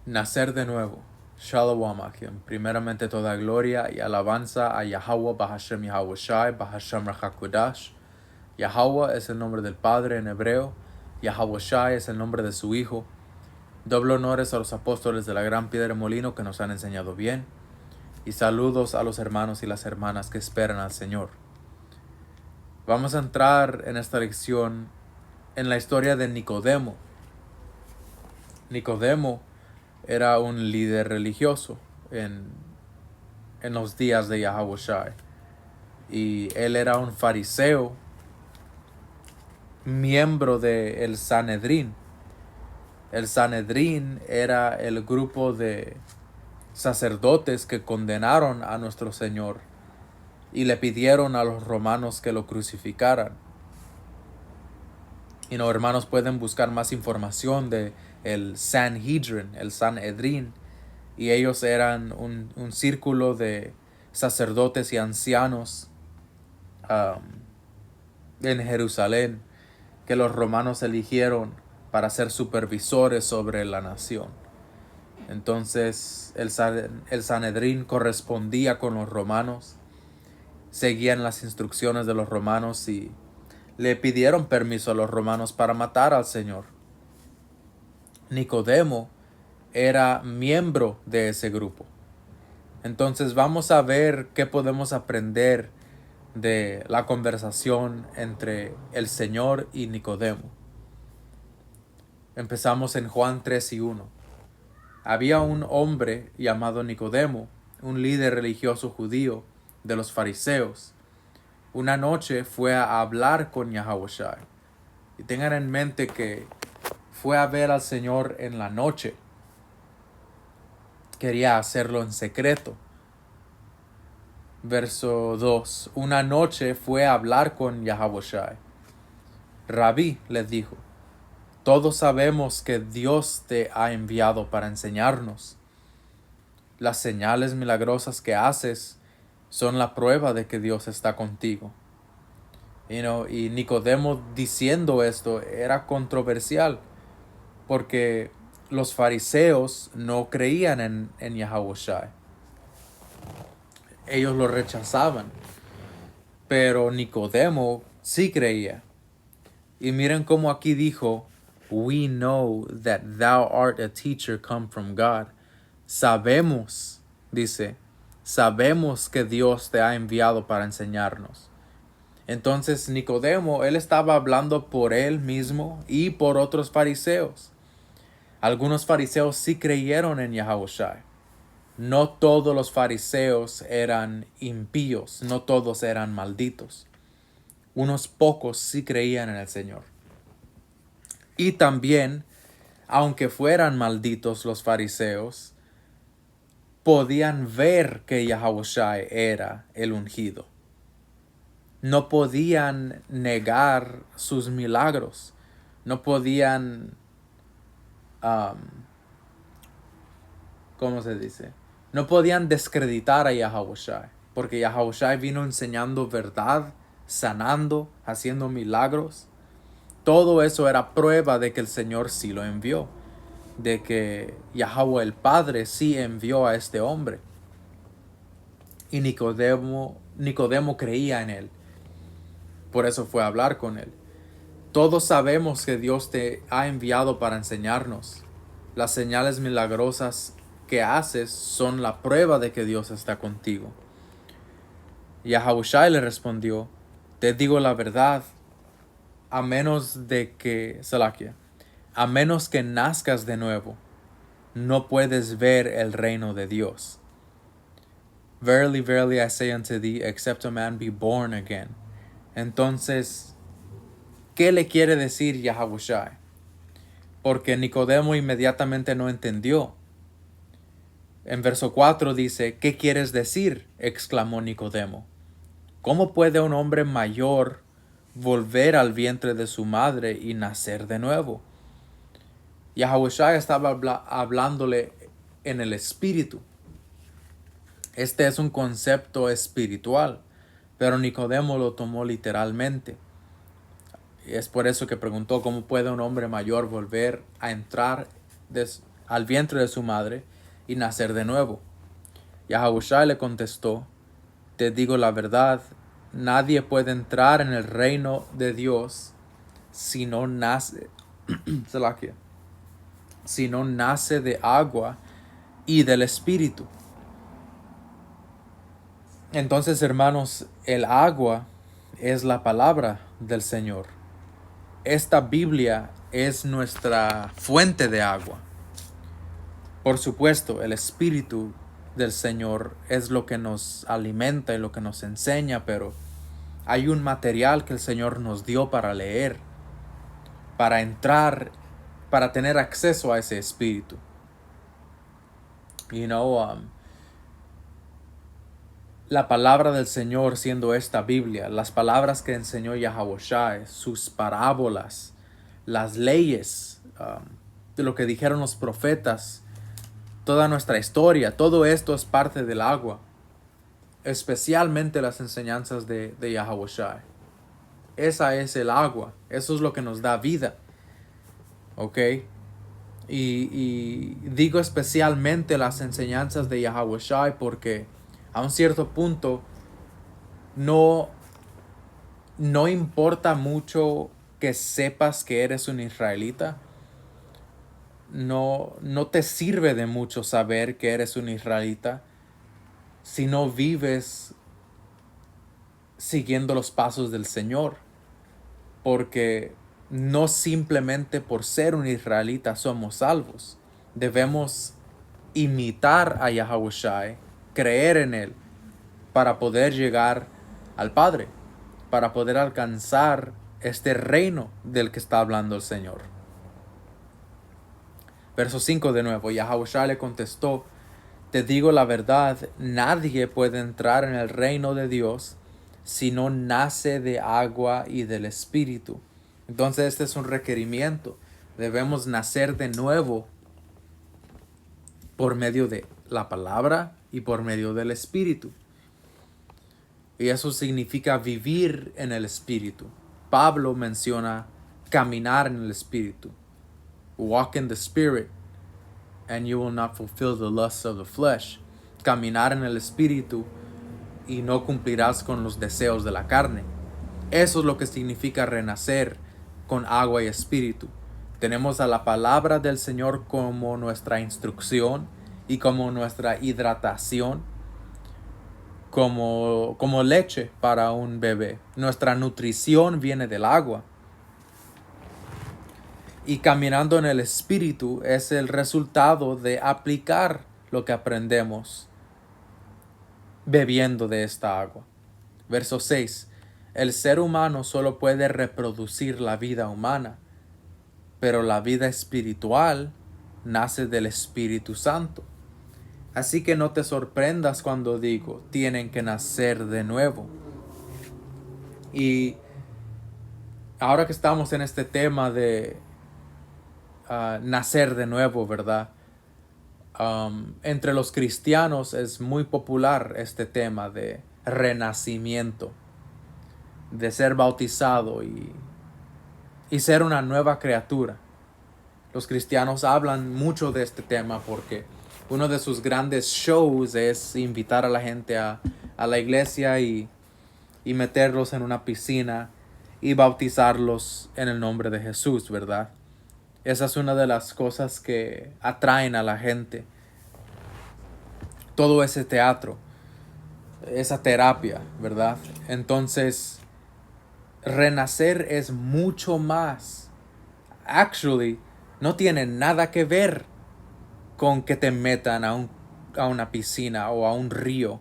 Nacer de nuevo. Shalom Akim. Primeramente toda gloria y alabanza a Yahweh Bahashem Yahweh Shai Bahashem Rachakodash. Yahweh es el nombre del Padre en hebreo. Yahweh Shai es el nombre de su Hijo. Doble honores a los apóstoles de la gran piedra de molino que nos han enseñado bien. Y saludos a los hermanos y las hermanas que esperan al Señor. Vamos a entrar en esta lección en la historia de Nicodemo. Nicodemo era un líder religioso en los días de Yahweh Shai. Y él era un fariseo, miembro del Sanedrín. El Sanedrín era el grupo de sacerdotes que condenaron a nuestro Señor y le pidieron a los romanos que lo crucificaran. Y no, hermanos, pueden buscar más información de el Sanhedrin, el Sanedrín, y ellos eran un círculo de sacerdotes y ancianos en Jerusalén que los romanos eligieron para ser supervisores sobre la nación. Entonces el Sanedrín correspondía con los romanos, seguían las instrucciones de los romanos y le pidieron permiso a los romanos para matar al Señor. Nicodemo era miembro de ese grupo. Entonces vamos a ver qué podemos aprender de la conversación entre el Señor y Nicodemo. Empezamos en Juan 3:1. Había un hombre llamado Nicodemo, un líder religioso judío de los fariseos. Una noche fue a hablar con Yahweh Shai. Y tengan en mente que fue a ver al Señor en la noche. Quería hacerlo en secreto. Verso 2. Una noche fue a hablar con Yahweh Shai. Rabí les dijo: todos sabemos que Dios te ha enviado para enseñarnos. Las señales milagrosas que haces son la prueba de que Dios está contigo. Y Nicodemo diciendo esto era controversial porque los fariseos no creían en Yahweh Shai. Ellos lo rechazaban, pero Nicodemo sí creía. Y miren cómo aquí dijo: we know that thou art a teacher come from God. Sabemos, dice, sabemos que Dios te ha enviado para enseñarnos. Entonces Nicodemo, él estaba hablando por él mismo y por otros fariseos. Algunos fariseos sí creyeron en Yahweh Shai. No todos los fariseos eran impíos, no todos eran malditos. Unos pocos sí creían en el Señor. Y también, aunque fueran malditos los fariseos, podían ver que Yahweh Shai era el ungido. No podían negar sus milagros. No podían, ¿cómo se dice? No podían descreditar a Yahweh Shai, porque Yahweh Shai vino enseñando verdad, sanando, haciendo milagros. Todo eso era prueba de que el Señor sí lo envió, de que Yahweh el Padre sí envió a este hombre. Y Nicodemo creía en él. Por eso fue a hablar con él. Todos sabemos que Dios te ha enviado para enseñarnos. Las señales milagrosas que haces son la prueba de que Dios está contigo. Y Yahushua le respondió: te digo la verdad, a menos que nazcas de nuevo, no puedes ver el reino de Dios. Verily, verily, I say unto thee, except a man be born again. Entonces, ¿qué le quiere decir Yahushua? Porque Nicodemo inmediatamente no entendió. En verso 4 dice: ¿qué quieres decir?, exclamó Nicodemo. ¿Cómo puede un hombre mayor volver al vientre de su madre y nacer de nuevo? Yahushua estaba hablándole en el espíritu. Este es un concepto espiritual, pero Nicodemo lo tomó literalmente. Y es por eso que preguntó: ¿cómo puede un hombre mayor volver a entrar al vientre de su madre y nacer de nuevo. Yahushua le contestó, te digo la verdad, nadie puede entrar en el reino de Dios si no nace, si no nace de agua y del Espíritu. Entonces, hermanos, el agua es la palabra del Señor. Esta Biblia es nuestra fuente de agua. Por supuesto, el Espíritu del Señor es lo que nos alimenta y lo que nos enseña, pero hay un material que el Señor nos dio para leer, para entrar, para tener acceso a ese Espíritu. La palabra del Señor siendo esta Biblia, las palabras que enseñó Yahushua, sus parábolas, las leyes, de lo que dijeron los profetas, toda nuestra historia, todo esto es parte del agua, especialmente las enseñanzas de Yahushua. Esa es el agua, eso es lo que nos da vida, ¿ok? Y digo especialmente las enseñanzas de Yahushua porque a un cierto punto no importa mucho que sepas que eres un israelita. No te sirve de mucho saber que eres un israelita si no vives siguiendo los pasos del Señor. Porque no simplemente por ser un israelita somos salvos. Debemos imitar a Yahushua, creer en Él, para poder llegar al Padre, para poder alcanzar este reino del que está hablando el Señor. Verso 5 de nuevo, Yahushua le contestó, te digo la verdad, nadie puede entrar en el reino de Dios si no nace de agua y del Espíritu. Entonces este es un requerimiento. Debemos nacer de nuevo por medio de la palabra y por medio del Espíritu. Y eso significa vivir en el Espíritu. Pablo menciona caminar en el Espíritu. Walk in the Spirit, and you will not fulfill the lusts of the flesh. Caminar en el Espíritu y no cumplirás con los deseos de la carne. Eso es lo que significa renacer con agua y Espíritu. Tenemos a la palabra del Señor como nuestra instrucción y como nuestra hidratación, como leche para un bebé. Nuestra nutrición viene del agua. Y caminando en el Espíritu es el resultado de aplicar lo que aprendemos bebiendo de esta agua. Verso 6. El ser humano solo puede reproducir la vida humana, pero la vida espiritual nace del Espíritu Santo. Así que no te sorprendas cuando digo, tienen que nacer de nuevo. Y ahora que estamos en este tema de nacer de nuevo, ¿verdad? Entre los cristianos es muy popular este tema de renacimiento, de ser bautizado y ser una nueva criatura. Los cristianos hablan mucho de este tema porque uno de sus grandes shows es invitar a la gente a la iglesia y meterlos en una piscina y bautizarlos en el nombre de Jesús, ¿verdad? Esa es una de las cosas que atraen a la gente. Todo ese teatro, esa terapia, ¿verdad? Entonces, renacer es mucho más. Actually, no tiene nada que ver con que te metan a una piscina o a un río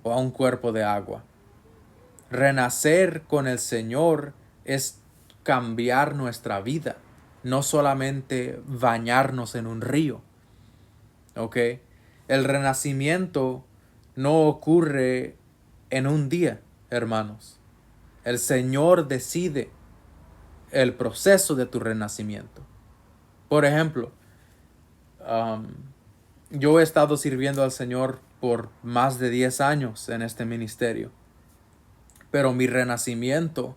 o a un cuerpo de agua. Renacer con el Señor es cambiar nuestra vida, no solamente bañarnos en un río. ¿Ok? El renacimiento no ocurre en un día, hermanos. El Señor decide el proceso de tu renacimiento. Por ejemplo, yo he estado sirviendo al Señor por más de 10 años en este ministerio. Pero mi renacimiento,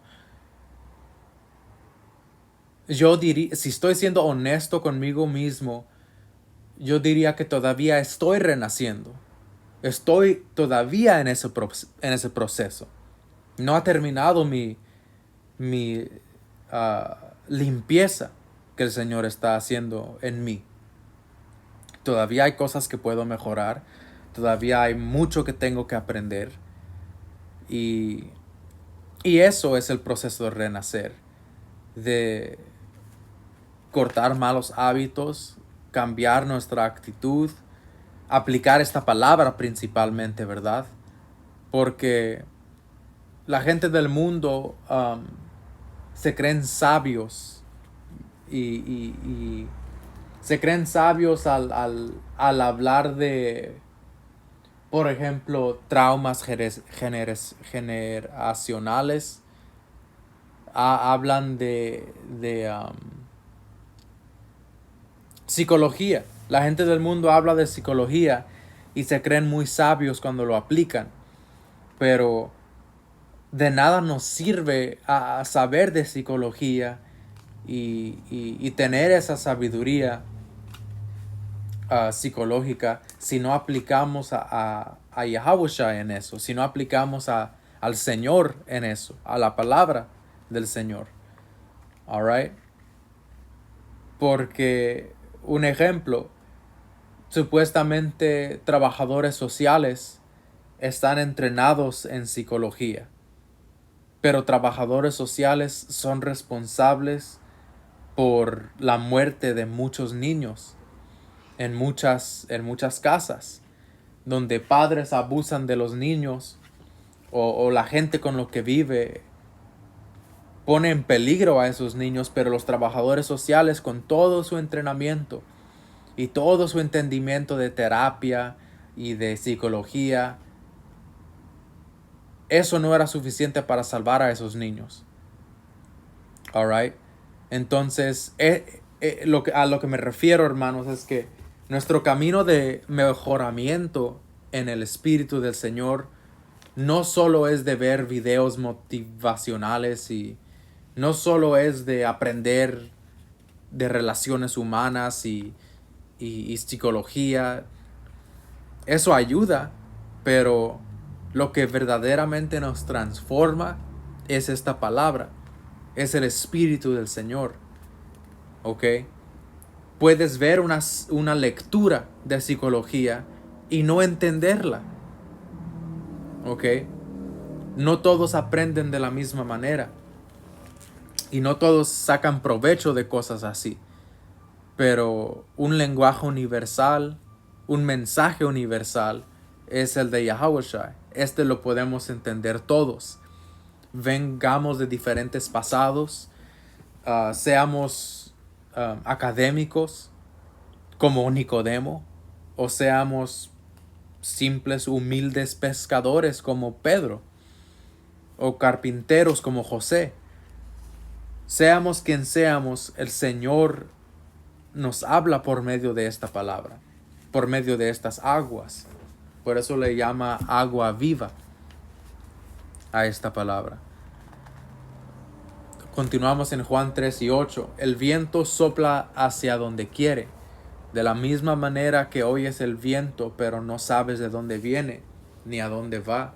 yo diría, si estoy siendo honesto conmigo mismo, yo diría que todavía estoy renaciendo. Estoy todavía en ese proceso. No ha terminado mi limpieza que el Señor está haciendo en mí. Todavía hay cosas que puedo mejorar. Todavía hay mucho que tengo que aprender. Y eso es el proceso de renacer. De cortar malos hábitos, cambiar nuestra actitud, aplicar esta palabra principalmente, ¿verdad? Porque la gente del mundo se creen sabios y se creen sabios al hablar de, por ejemplo, traumas generacionales. Hablan de psicología. La gente del mundo habla de psicología y se creen muy sabios cuando lo aplican. Pero de nada nos sirve a saber de psicología y tener esa sabiduría psicológica si no aplicamos a Yahushua en eso, si no aplicamos al Señor en eso, a la palabra del Señor. Alright? Porque, un ejemplo, supuestamente trabajadores sociales están entrenados en psicología, pero trabajadores sociales son responsables por la muerte de muchos niños en muchas casas, donde padres abusan de los niños o la gente con lo que vive pone en peligro a esos niños, pero los trabajadores sociales, con todo su entrenamiento y todo su entendimiento de terapia y de psicología, eso no era suficiente para salvar a esos niños. Alright. Entonces, a lo que me refiero, hermanos, es que nuestro camino de mejoramiento en el Espíritu del Señor no solo es de ver videos motivacionales y no solo es de aprender de relaciones humanas y psicología. Eso ayuda, pero lo que verdaderamente nos transforma es esta palabra, es el Espíritu del Señor. ¿Ok? Puedes ver una lectura de psicología y no entenderla. ¿Ok? No todos aprenden de la misma manera. Y no todos sacan provecho de cosas así. Pero un lenguaje universal, un mensaje universal, es el de Yahushua. Este lo podemos entender todos. Vengamos de diferentes pasados, seamos académicos como Nicodemo, o seamos simples, humildes pescadores como Pedro, o carpinteros como José. Seamos quien seamos, el Señor nos habla por medio de esta palabra, por medio de estas aguas. Por eso le llama agua viva a esta palabra. Continuamos en Juan 3:8. El viento sopla hacia donde quiere. De la misma manera que oyes el viento, pero no sabes de dónde viene ni a dónde va,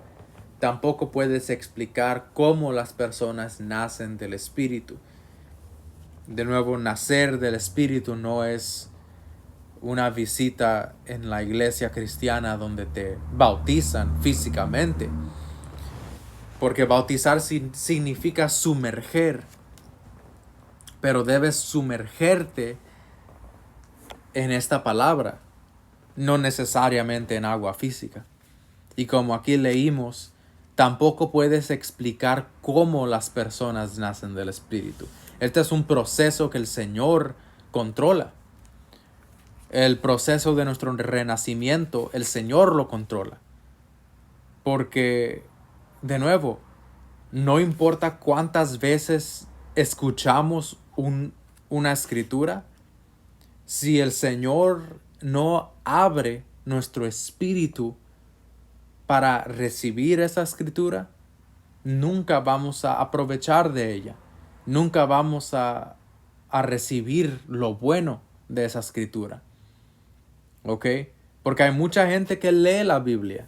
tampoco puedes explicar cómo las personas nacen del Espíritu. De nuevo, nacer del Espíritu no es una visita en la iglesia cristiana donde te bautizan físicamente. Porque bautizar significa sumerger. Pero debes sumergerte en esta palabra, no necesariamente en agua física. Y como aquí leímos, tampoco puedes explicar cómo las personas nacen del Espíritu. Este es un proceso que el Señor controla. El proceso de nuestro renacimiento, el Señor lo controla. Porque, de nuevo, no importa cuántas veces escuchamos una escritura, si el Señor no abre nuestro espíritu para recibir esa escritura, nunca vamos a aprovechar de ella. Nunca vamos a recibir lo bueno de esa escritura. ¿ok? Porque hay mucha gente que lee la Biblia,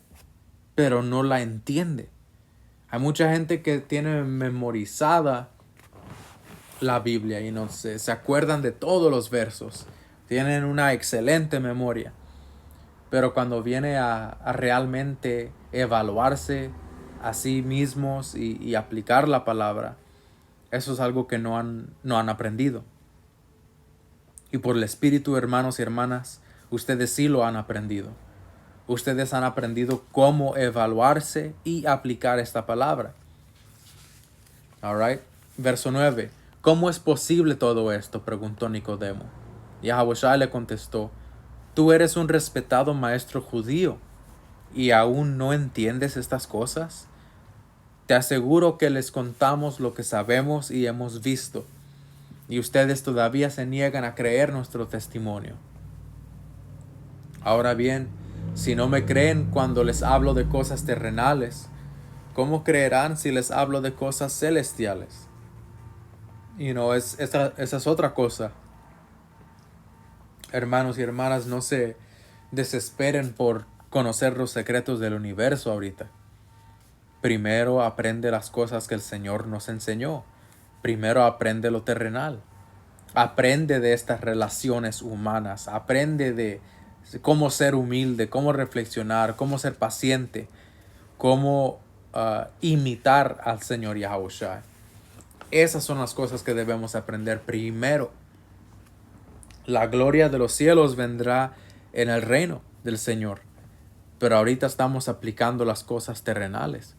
pero no la entiende. Hay mucha gente que tiene memorizada la Biblia y no se acuerdan de todos los versos. Tienen una excelente memoria. Pero cuando viene a realmente evaluarse a sí mismos y aplicar la palabra, eso es algo que no han aprendido. Y por el Espíritu, hermanos y hermanas, ustedes sí lo han aprendido. Ustedes han aprendido cómo evaluarse y aplicar esta palabra. Alright. Verso 9. ¿Cómo es posible todo esto?, preguntó Nicodemo. Y Yahushua le contestó: tú eres un respetado maestro judío y aún no entiendes estas cosas. Te aseguro que les contamos lo que sabemos y hemos visto, y ustedes todavía se niegan a creer nuestro testimonio. Ahora bien, si no me creen cuando les hablo de cosas terrenales, ¿cómo creerán si les hablo de cosas celestiales? Esa es otra cosa. Hermanos y hermanas, no se desesperen por conocer los secretos del universo ahorita. Primero aprende las cosas que el Señor nos enseñó. Primero aprende lo terrenal. Aprende de estas relaciones humanas. Aprende de cómo ser humilde, cómo reflexionar, cómo ser paciente, cómo imitar al Señor Yahushua. Esas son las cosas que debemos aprender primero. La gloria de los cielos vendrá en el reino del Señor. Pero ahorita estamos aplicando las cosas terrenales.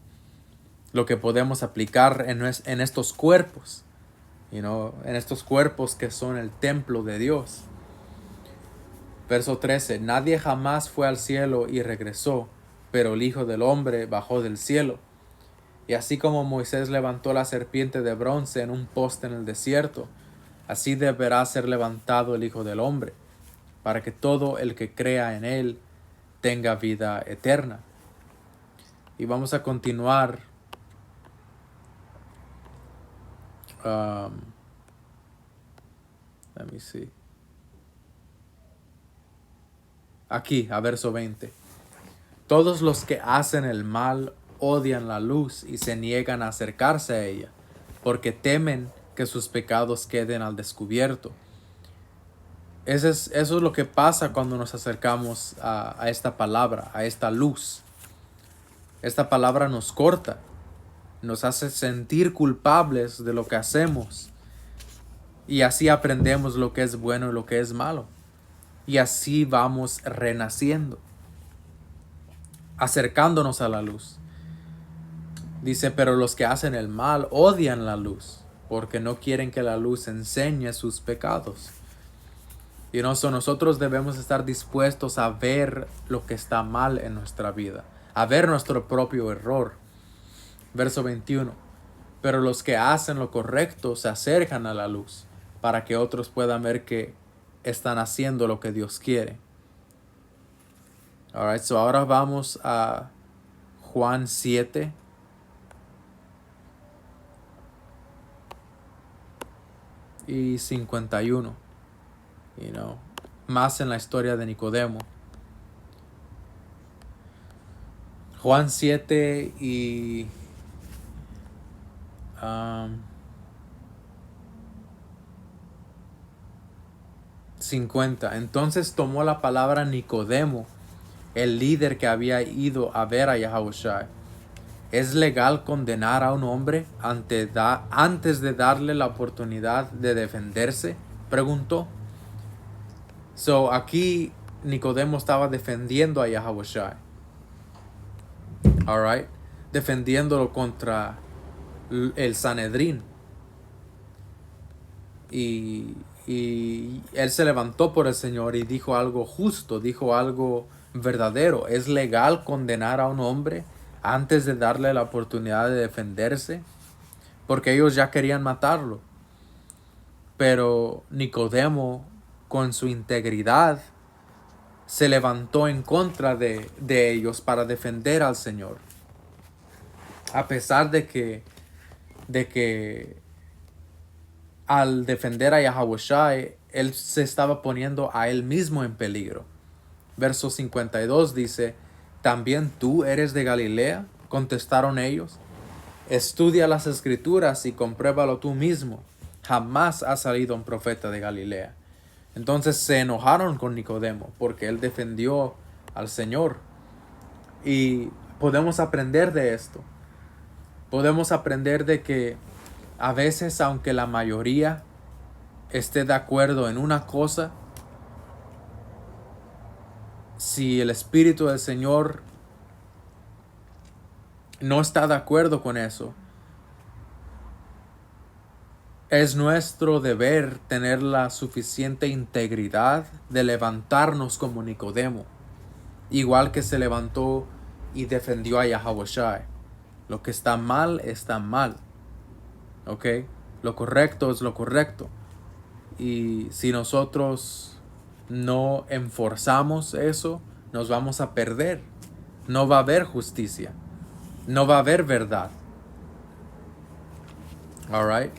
Lo que podemos aplicar en estos cuerpos. En estos cuerpos que son el templo de Dios. Verso 13. Nadie jamás fue al cielo y regresó, pero el Hijo del Hombre bajó del cielo. Y así como Moisés levantó la serpiente de bronce en un poste en el desierto, así deberá ser levantado el Hijo del Hombre, para que todo el que crea en él tenga vida eterna. Y vamos a continuar let me see. Aquí, a verso 20. Todos los que hacen el mal odian la luz y se niegan a acercarse a ella, porque temen que sus pecados queden al descubierto. Eso es lo que pasa cuando nos acercamos a esta palabra, a esta luz. Esta palabra nos corta, nos hace sentir culpables de lo que hacemos. Y así aprendemos lo que es bueno y lo que es malo. Y así vamos renaciendo, acercándonos a la luz. Dice, pero los que hacen el mal odian la luz, porque no quieren que la luz enseñe sus pecados. Y nosotros debemos estar dispuestos a ver lo que está mal en nuestra vida, a ver nuestro propio error. Verso 21. Pero los que hacen lo correcto se acercan a la luz, para que otros puedan ver que están haciendo lo que Dios quiere. Alright, so ahora vamos a Juan 7. Y 51. Más en la historia de Nicodemo. Juan 7 y 50. Entonces tomó la palabra Nicodemo, el líder que había ido a ver a Yahushua. ¿Es legal condenar a un hombre antes de darle la oportunidad de defenderse?, preguntó. So aquí Nicodemo estaba defendiendo a Yahushua. Alright, defendiéndolo contra el Sanedrín. Y él se levantó por el Señor y dijo algo justo, dijo algo verdadero. ¿Es legal condenar a un hombre antes de darle la oportunidad de defenderse? Porque ellos ya querían matarlo. Pero Nicodemo, con su integridad, se levantó en contra de ellos para defender al Señor. A pesar de que al defender a Yahushua, él se estaba poniendo a él mismo en peligro. Verso 52 dice, ¿también tú eres de Galilea? Contestaron ellos. Estudia las escrituras y compruébalo tú mismo. Jamás ha salido un profeta de Galilea. Entonces se enojaron con Nicodemo porque él defendió al Señor. Y podemos aprender de esto. Podemos aprender de que a veces, aunque la mayoría esté de acuerdo en una cosa, si el Espíritu del Señor no está de acuerdo con eso, es nuestro deber tener la suficiente integridad de levantarnos como Nicodemo, igual que se levantó y defendió a Yahawashi. Lo que está mal, ¿ok? Lo correcto es lo correcto. Y si nosotros no enforzamos eso, nos vamos a perder. No va a haber justicia. No va a haber verdad. Alright.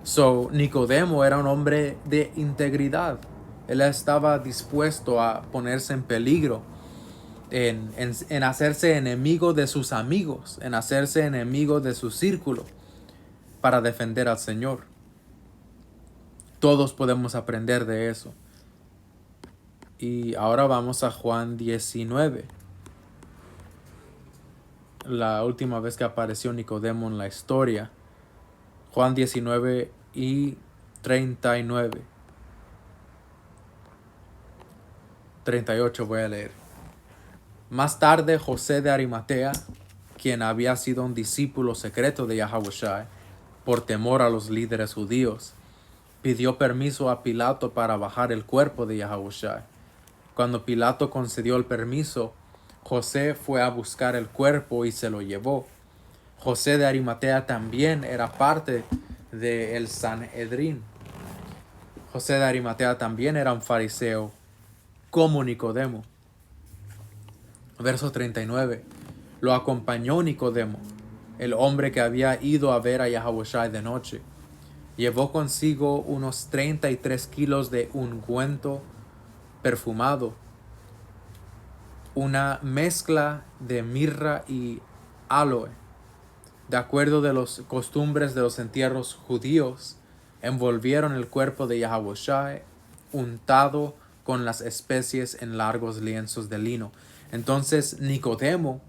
So, Nicodemo era un hombre de integridad. Él estaba dispuesto a ponerse en peligro, en hacerse enemigo de sus amigos, en hacerse enemigo de su círculo para defender al Señor. Todos podemos aprender de eso. Y ahora vamos a Juan 19. La última vez que apareció Nicodemo en la historia. Juan 19 y 39. 38 voy a leer. Más tarde, José de Arimatea, quien había sido un discípulo secreto de Yahawashi, por temor a los líderes judíos, pidió permiso a Pilato para bajar el cuerpo de Yahawashi. Cuando Pilato concedió el permiso, José fue a buscar el cuerpo y se lo llevó. José de Arimatea también era parte del Sanedrín. José de Arimatea también era un fariseo como Nicodemo. Verso 39. Lo acompañó Nicodemo, el hombre que había ido a ver a Yahawashi de noche. Llevó consigo unos 33 kilos de ungüento perfumado, una mezcla de mirra y aloe. De acuerdo de las costumbres de los entierros judíos, envolvieron el cuerpo de Yahawashi untado con las especies en largos lienzos de lino. Entonces Nicodemo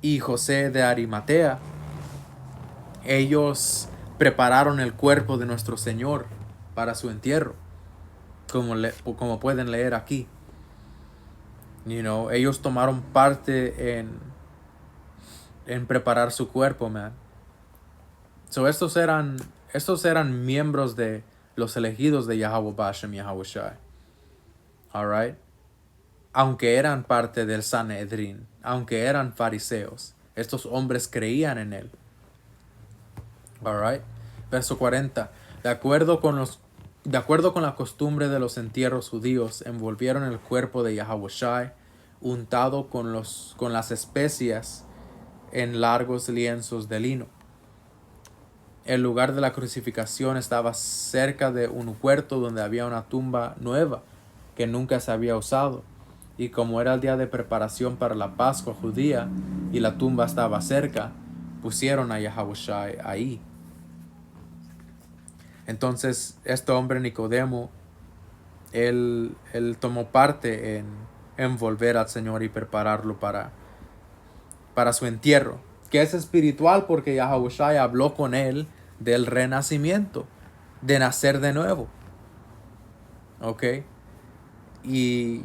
y José de Arimatea, ellos prepararon el cuerpo de nuestro Señor para su entierro, como pueden leer aquí. Ellos tomaron parte en preparar su cuerpo, man. So estos eran miembros de los elegidos de Yahweh Bashem Yahawashi. Alright. Aunque eran parte del Sanedrín, aunque eran fariseos, estos hombres creían en él. Alright. Verso 40. De acuerdo con la costumbre de los entierros judíos, envolvieron el cuerpo de Yahawashi untado con las especias en largos lienzos de lino. El lugar de la crucificación estaba cerca de un huerto donde había una tumba nueva que nunca se había usado. Y como era el día de preparación para la Pascua judía y la tumba estaba cerca, pusieron a Yahawashi ahí. Entonces este hombre Nicodemo, él tomó parte en envolver al Señor y prepararlo para su entierro, que es espiritual porque Yahawashi habló con él del renacimiento, de nacer de nuevo. ¿Ok? Y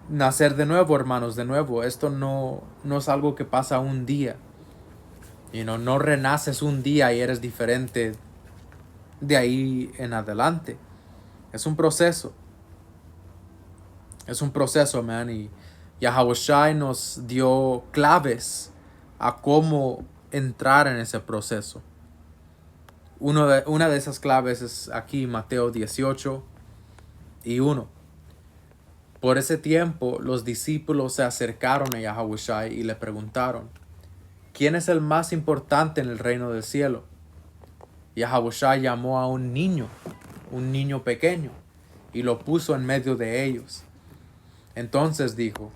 nacer de nuevo, hermanos, de nuevo, esto no es algo que pasa un día. No renaces un día y eres diferente de ahí en adelante. Es un proceso. Es un proceso, man. Y Yahawashi nos dio claves a cómo entrar en ese proceso. Una de esas claves es aquí, Mateo 18 y 1. Por ese tiempo, los discípulos se acercaron a Yahawashi y le preguntaron, ¿quién es el más importante en el reino del cielo? Yahawashi llamó a un niño pequeño, y lo puso en medio de ellos. Entonces dijo,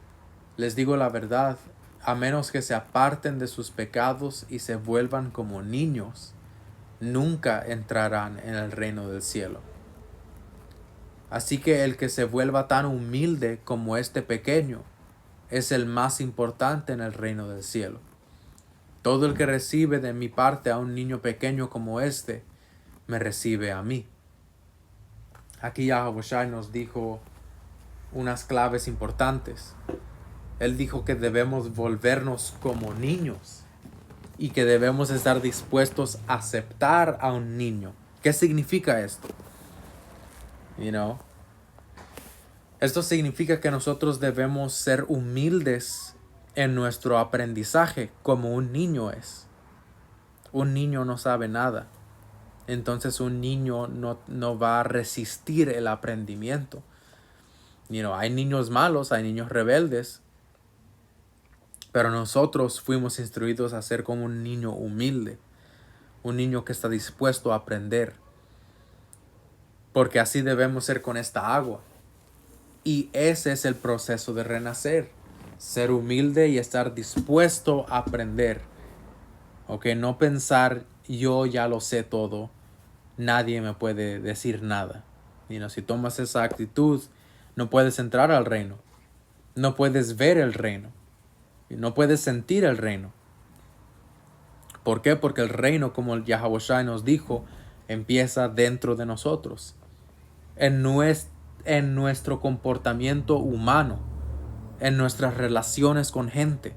les digo la verdad, a menos que se aparten de sus pecados y se vuelvan como niños, nunca entrarán en el reino del cielo. Así que el que se vuelva tan humilde como este pequeño es el más importante en el reino del cielo. Todo el que recibe de mi parte a un niño pequeño como este, me recibe a mí. Aquí Yahushua nos dijo unas claves importantes. Él dijo que debemos volvernos como niños y que debemos estar dispuestos a aceptar a un niño. ¿Qué significa esto? Esto significa que nosotros debemos ser humildes en nuestro aprendizaje como un niño es. Un niño no sabe nada. Entonces un niño no va a resistir el aprendimiento. Hay niños malos, hay niños rebeldes. Pero nosotros fuimos instruidos a ser como un niño humilde. Un niño que está dispuesto a aprender. Porque así debemos ser con esta agua. Y ese es el proceso de renacer. Ser humilde y estar dispuesto a aprender. No pensar yo ya lo sé todo. Nadie me puede decir nada. Si tomas esa actitud, no puedes entrar al reino. No puedes ver el reino. No puedes sentir el reino. ¿Por qué? Porque el reino, como el Yahushua nos dijo, empieza dentro de nosotros. En nuestro comportamiento humano. En nuestras relaciones con gente.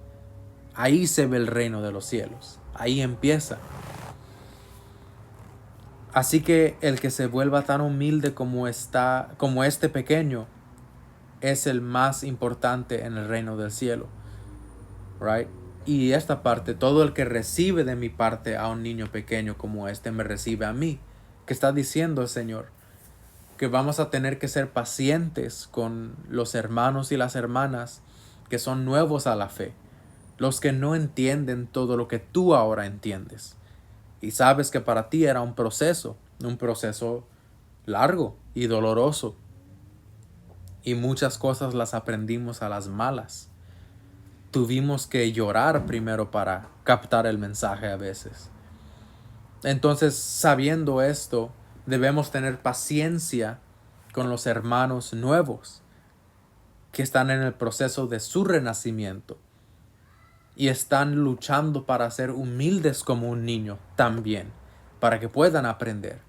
Ahí se ve el reino de los cielos. Ahí empieza. Así que el que se vuelva tan humilde como este pequeño es el más importante en el reino del cielo. Right? Y esta parte, todo el que recibe de mi parte a un niño pequeño como este me recibe a mí. ¿Qué está diciendo el Señor? Que vamos a tener que ser pacientes con los hermanos y las hermanas que son nuevos a la fe. Los que no entienden todo lo que tú ahora entiendes. Y sabes que para ti era un proceso largo y doloroso. Y muchas cosas las aprendimos a las malas. Tuvimos que llorar primero para captar el mensaje a veces. Entonces, sabiendo esto, debemos tener paciencia con los hermanos nuevos que están en el proceso de su renacimiento. Y están luchando para ser humildes como un niño también, para que puedan aprender.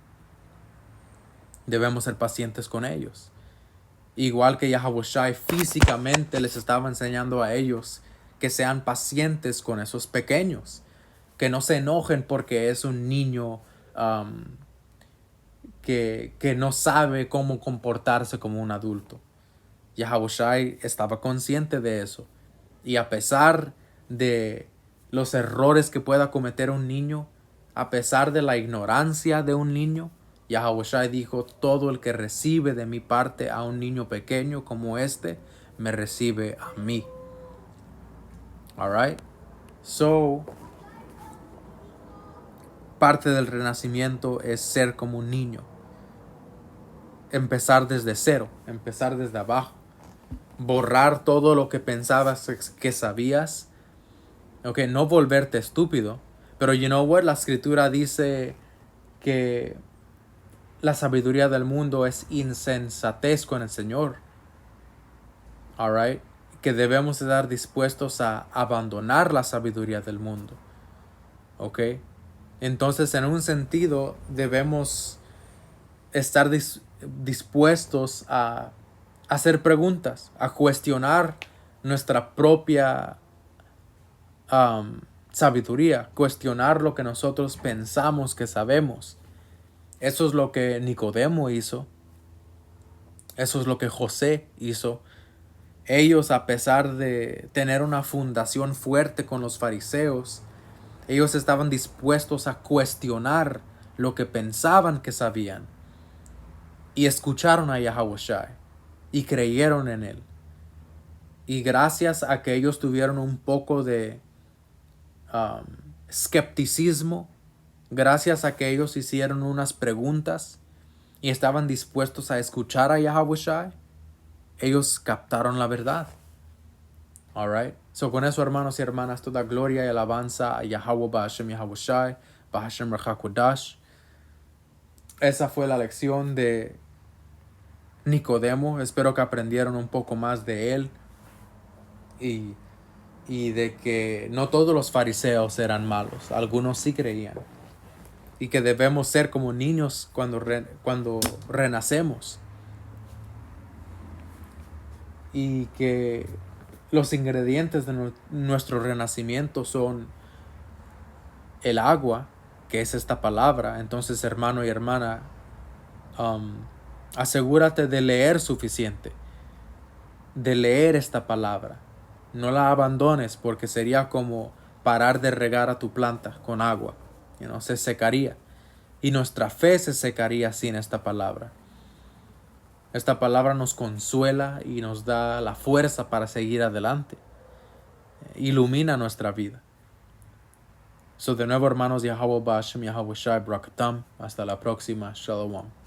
Debemos ser pacientes con ellos. Igual que Yahushua físicamente les estaba enseñando a ellos que sean pacientes con esos pequeños. Que no se enojen porque es un niño que no sabe cómo comportarse como un adulto. Yahushua estaba consciente de eso. Y a pesar de los errores que pueda cometer un niño, a pesar de la ignorancia de un niño, Yahushua dijo, todo el que recibe de mi parte a un niño pequeño como este, me recibe a mí. Alright? So, parte del renacimiento es ser como un niño. Empezar desde cero, empezar desde abajo. Borrar todo lo que pensabas que sabías. No volverte estúpido. Pero la escritura dice que la sabiduría del mundo es insensatez con el Señor. Alright? Que debemos estar dispuestos a abandonar la sabiduría del mundo. Entonces, en un sentido, debemos estar dispuestos a hacer preguntas, a cuestionar nuestra propia sabiduría, cuestionar lo que nosotros pensamos que sabemos. Eso es lo que Nicodemo hizo. Eso es lo que José hizo. Ellos, a pesar de tener una fundación fuerte con los fariseos, ellos estaban dispuestos a cuestionar lo que pensaban que sabían. Y escucharon a Yahushua y creyeron en él. Y gracias a que ellos tuvieron un poco de escepticismo, gracias a que ellos hicieron unas preguntas y estaban dispuestos a escuchar a Yahushua, ellos captaron la verdad. Alright. So con eso, hermanos y hermanas, toda gloria y alabanza a Yahweh Ba'ashem Yahawashi, Ba'ashem Rachakodash. Esa fue la lección de Nicodemo. Espero que aprendieron un poco más de él. Y de que no todos los fariseos eran malos. Algunos sí creían. Y que debemos ser como niños cuando renacemos. Y que los ingredientes de nuestro renacimiento son el agua, que es esta palabra. Entonces, hermano y hermana, asegúrate de leer suficiente, de leer esta palabra. No la abandones, porque sería como parar de regar a tu planta con agua. Se secaría. Y nuestra fe se secaría sin esta palabra. Esta palabra nos consuela y nos da la fuerza para seguir adelante. Ilumina nuestra vida. So de nuevo, hermanos, Yahweh Ba'ashem Yahweh Shai Brakatam. Hasta la próxima. Shalom.